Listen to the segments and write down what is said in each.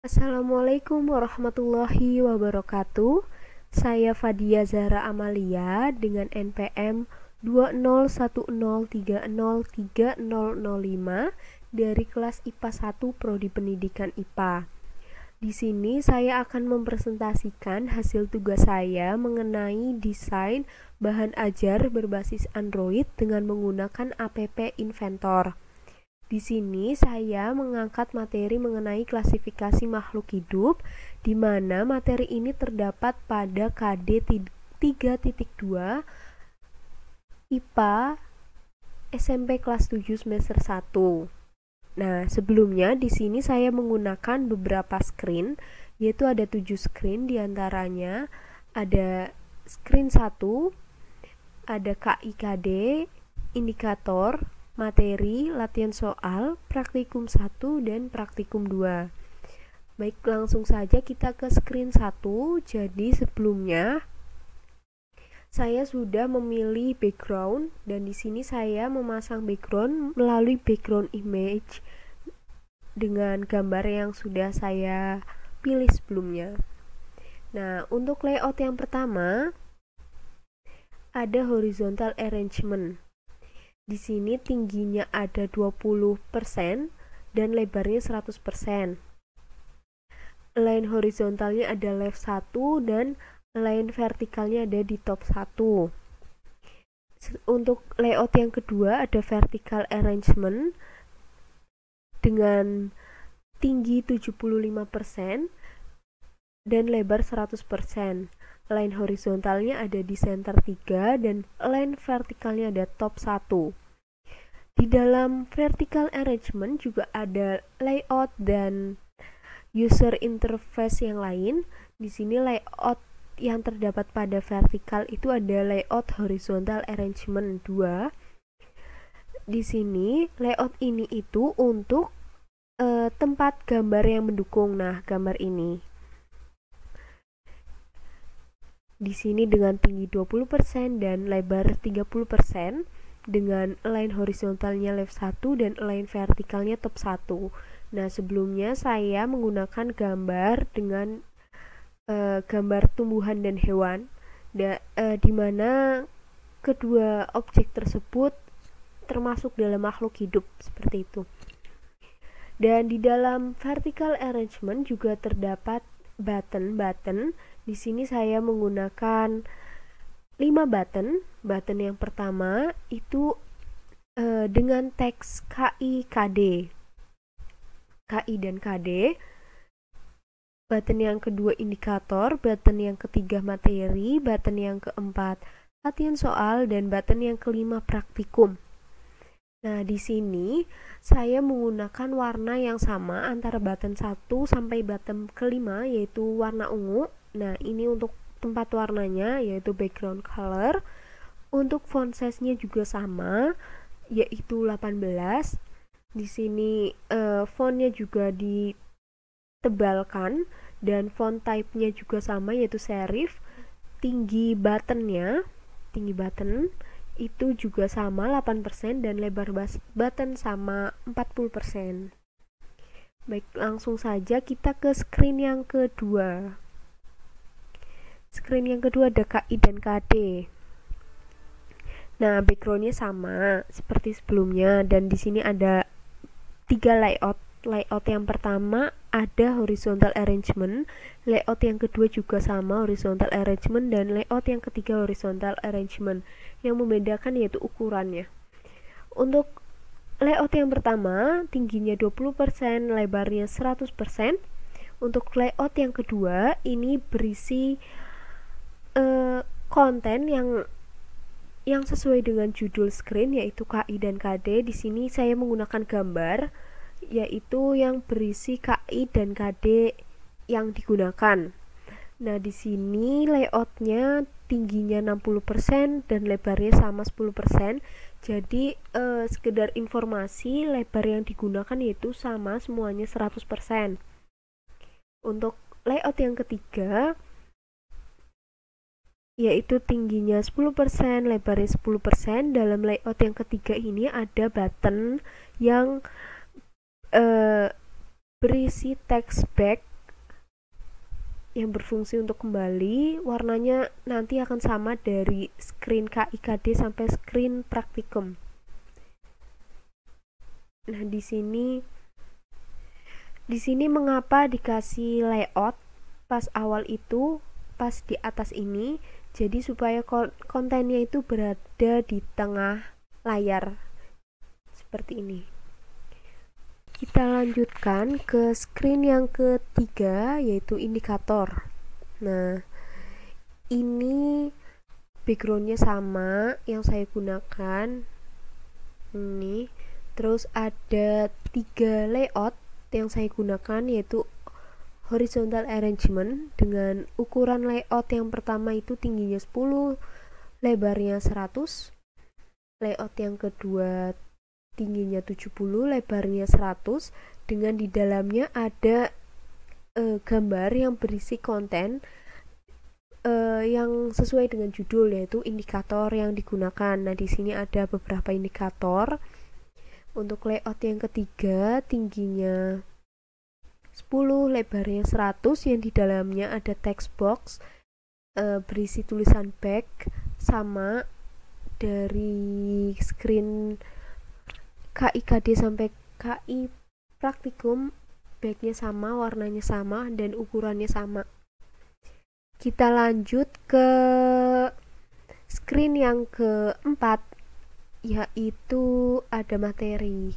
Assalamualaikum warahmatullahi wabarakatuh. Saya Fadia Zahra Amalia dengan NPM 20103030005 dari kelas IPA 1 Prodi Pendidikan IPA. Di sini saya akan mempresentasikan hasil tugas saya mengenai desain bahan ajar berbasis Android dengan menggunakan app Inventor. Di sini saya mengangkat materi mengenai klasifikasi makhluk hidup, di mana materi ini terdapat pada KD 3.2 IPA SMP kelas 7 semester 1. Nah, sebelumnya di sini saya menggunakan beberapa screen, yaitu ada 7 screen, diantaranya ada screen 1, ada KIKD, indikator, materi, latihan soal, praktikum 1 dan praktikum 2. Baik, langsung saja kita ke screen 1. Jadi sebelumnya saya sudah memilih background dan di sini saya memasang background melalui background image dengan gambar yang sudah saya pilih sebelumnya. Nah, untuk layout yang pertama ada horizontal arrangement. Di sini tingginya ada 20% dan lebarnya 100%. Line horizontalnya ada left 1 dan line vertikalnya ada di top 1. Untuk layout yang kedua ada vertical arrangement dengan tinggi 75% dan lebar 100%. Line horizontalnya ada di center 3 dan line vertikalnya ada top 1. Di dalam vertical arrangement juga ada layout dan user interface yang lain. Di sini layout yang terdapat pada vertikal itu ada layout horizontal arrangement 2. Di sini layout ini itu untuk tempat gambar yang mendukung. Nah, gambar ini. Di sini dengan tinggi 20% dan lebar 30% dengan line horizontalnya left 1 dan line vertikalnya top 1. Nah, sebelumnya saya menggunakan gambar dengan gambar tumbuhan dan hewan di mana kedua objek tersebut termasuk dalam makhluk hidup seperti itu. Dan di dalam vertical arrangement juga terdapat button. Di sini saya menggunakan 5 button. Button yang pertama itu dengan teks KI dan KD. Button yang kedua indikator, button yang ketiga materi, button yang keempat latihan soal, dan button yang kelima praktikum. Nah, di sini saya menggunakan warna yang sama antara button 1 sampai button kelima, yaitu warna ungu. Nah, ini untuk tempat warnanya, yaitu background color. Untuk font size-nya juga sama, yaitu 18. Di sini fontnya juga ditebalkan, dan font type-nya juga sama, yaitu serif. Tinggi button itu juga sama 8% dan lebar button sama 40%. Baik, langsung saja kita ke screen yang kedua. Screen yang kedua ada KI dan KD. Nah, backgroundnya sama seperti sebelumnya dan di sini ada 3 layout. Layout yang pertama ada horizontal arrangement, layout yang kedua juga sama horizontal arrangement, dan layout yang ketiga horizontal arrangement. Yang membedakan yaitu ukurannya. Untuk layout yang pertama tingginya 20%, lebarnya 100%. Untuk layout yang kedua ini berisi konten yang sesuai dengan judul screen, yaitu KI dan KD. Di sini saya menggunakan gambar yaitu yang berisi KI dan KD yang digunakan. Nah, di sini layoutnya tingginya 60% dan lebarnya sama 10%. Jadi sekedar informasi, lebar yang digunakan yaitu sama semuanya 100%. Untuk layout yang ketiga yaitu tingginya 10%, lebarnya 10%. Dalam layout yang ketiga ini ada button yang berisi text back yang berfungsi untuk kembali, warnanya nanti akan sama dari screen KIKD sampai screen praktikum. Nah, di sini mengapa dikasih layout pas awal itu, pas di atas ini, jadi supaya kontennya itu berada di tengah layar seperti ini. Kita lanjutkan ke screen yang ketiga, yaitu indikator. Nah, ini backgroundnya sama yang saya gunakan ini. Terus ada 3 layout yang saya gunakan, yaitu horizontal arrangement dengan ukuran layout yang pertama itu tingginya 10, lebarnya 100. Layout yang kedua tingginya 70, lebarnya 100, dengan di dalamnya ada gambar yang berisi konten yang sesuai dengan judul, yaitu indikator yang digunakan. Nah, di sini ada beberapa indikator. Untuk layout yang ketiga tingginya 10, lebarnya 100, yang di dalamnya ada text box berisi tulisan back, sama dari screen KIKD sampai KI praktikum, backnya sama, warnanya sama, dan ukurannya sama. Kita lanjut ke screen yang keempat, yaitu ada materi.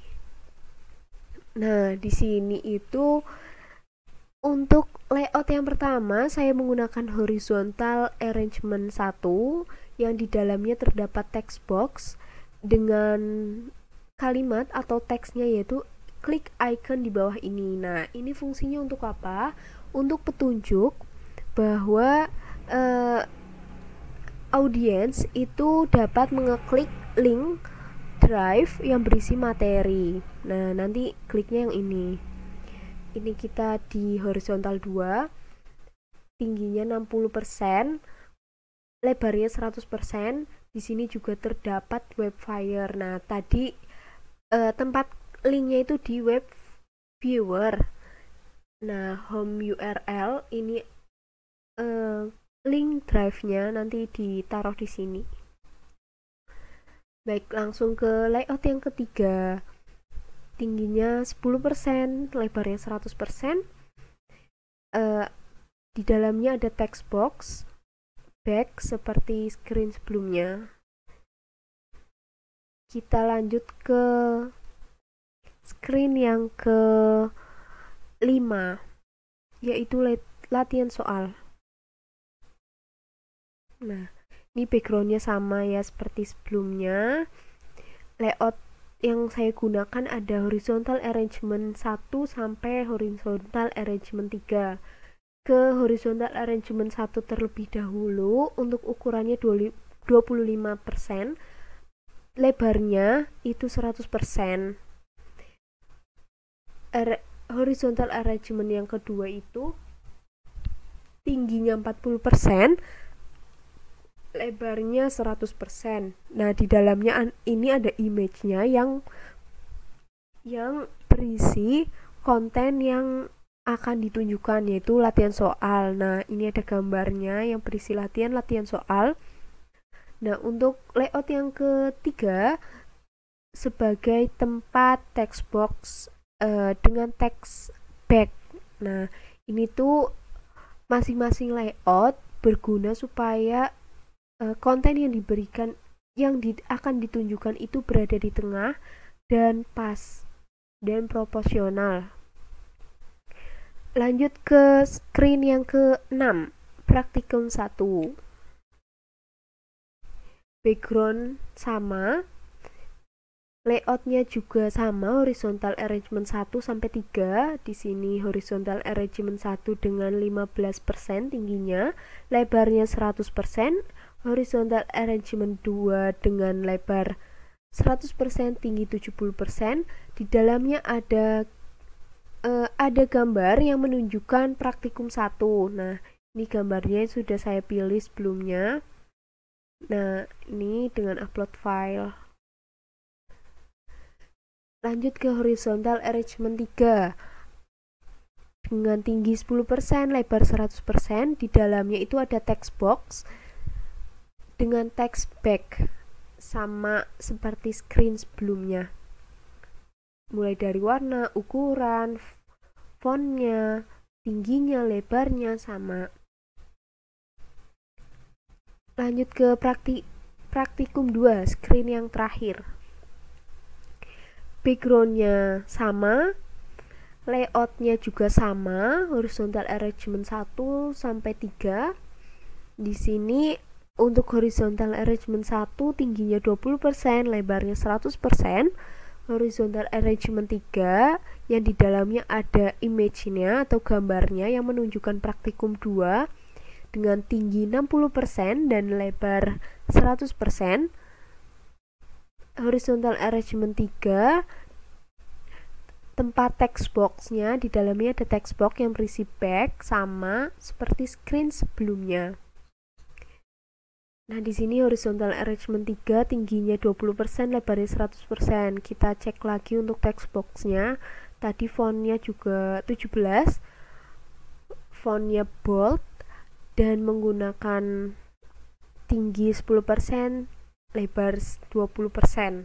Nah, di sini itu untuk layout yang pertama saya menggunakan horizontal arrangement 1 yang di dalamnya terdapat text box dengan kalimat atau teksnya, yaitu klik icon di bawah ini. Nah, ini fungsinya untuk apa? Untuk petunjuk bahwa audiens itu dapat mengeklik link drive yang berisi materi. Nah, nanti kliknya yang ini. Ini kita di horizontal 2, tingginya 60%, lebarnya 100%. Di sini juga terdapat webfire. Nah, tadi tempat linknya itu di web viewer. Nah, home URL ini link drive-nya nanti ditaruh di sini. Baik, langsung ke layout yang ketiga. Tingginya 10%, lebarnya 100%. Di dalamnya ada text box, back seperti screen sebelumnya. Kita lanjut ke screen yang ke-5, yaitu latihan soal. Nah, ini backgroundnya sama ya seperti sebelumnya. Layout yang saya gunakan ada horizontal arrangement 1 sampai horizontal arrangement 3. Ke horizontal arrangement 1 terlebih dahulu. Untuk ukurannya 25%, lebarnya itu 100%. Horizontal arrangement yang kedua itu tingginya 40%, lebarnya 100%. Nah, di dalamnya ini ada image-nya yang berisi konten yang akan ditunjukkan, yaitu latihan soal. Nah, ini ada gambarnya yang berisi latihan soal. Nah, untuk layout yang ketiga sebagai tempat text box dengan text back. Nah, ini tuh masing-masing layout berguna supaya konten yang diberikan, akan ditunjukkan itu berada di tengah dan pas dan proporsional. Lanjut ke screen yang ke-6, praktikum 1. Background sama, layoutnya juga sama, horizontal arrangement 1 sampai 3. Di sini horizontal arrangement 1 dengan 15% tingginya, lebarnya 100%. Horizontal arrangement 2 dengan lebar 100%, tinggi 70%. Di dalamnya ada gambar yang menunjukkan praktikum 1. Nah, ini gambarnya sudah saya pilih sebelumnya. Nah, ini dengan upload file. Lanjut ke horizontal arrangement 3. dengan tinggi 10%, lebar 100%. Di dalamnya itu ada text box dengan text back, sama seperti screen sebelumnya. Mulai dari warna, ukuran, fontnya, tingginya, lebarnya sama. Lanjut ke praktikum 2, screen yang terakhir. Backgroundnya sama, layoutnya juga sama, horizontal arrangement 1 sampai 3. Di sini untuk horizontal arrangement 1 tingginya 20%, lebarnya 100%. Horizontal arrangement 3 yang di dalamnya ada image-nya atau gambarnya yang menunjukkan praktikum 2 dengan tinggi 60% dan lebar 100%. Horizontal arrangement 3 tempat text box-nya, di dalamnya ada text box yang berisi back sama seperti screen sebelumnya. Nah, di sini horizontal arrangement 3 tingginya 20%, lebarnya 100%. Kita cek lagi untuk text box-nya. Tadi fontnya juga 17. Fontnya bold dan menggunakan tinggi 10%, lebar 20%.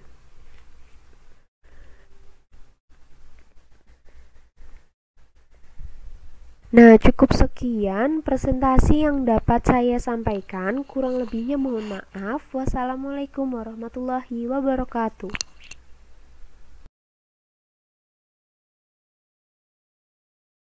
Nah, cukup sekian presentasi yang dapat saya sampaikan. Kurang lebihnya mohon maaf. Wassalamualaikum warahmatullahi wabarakatuh.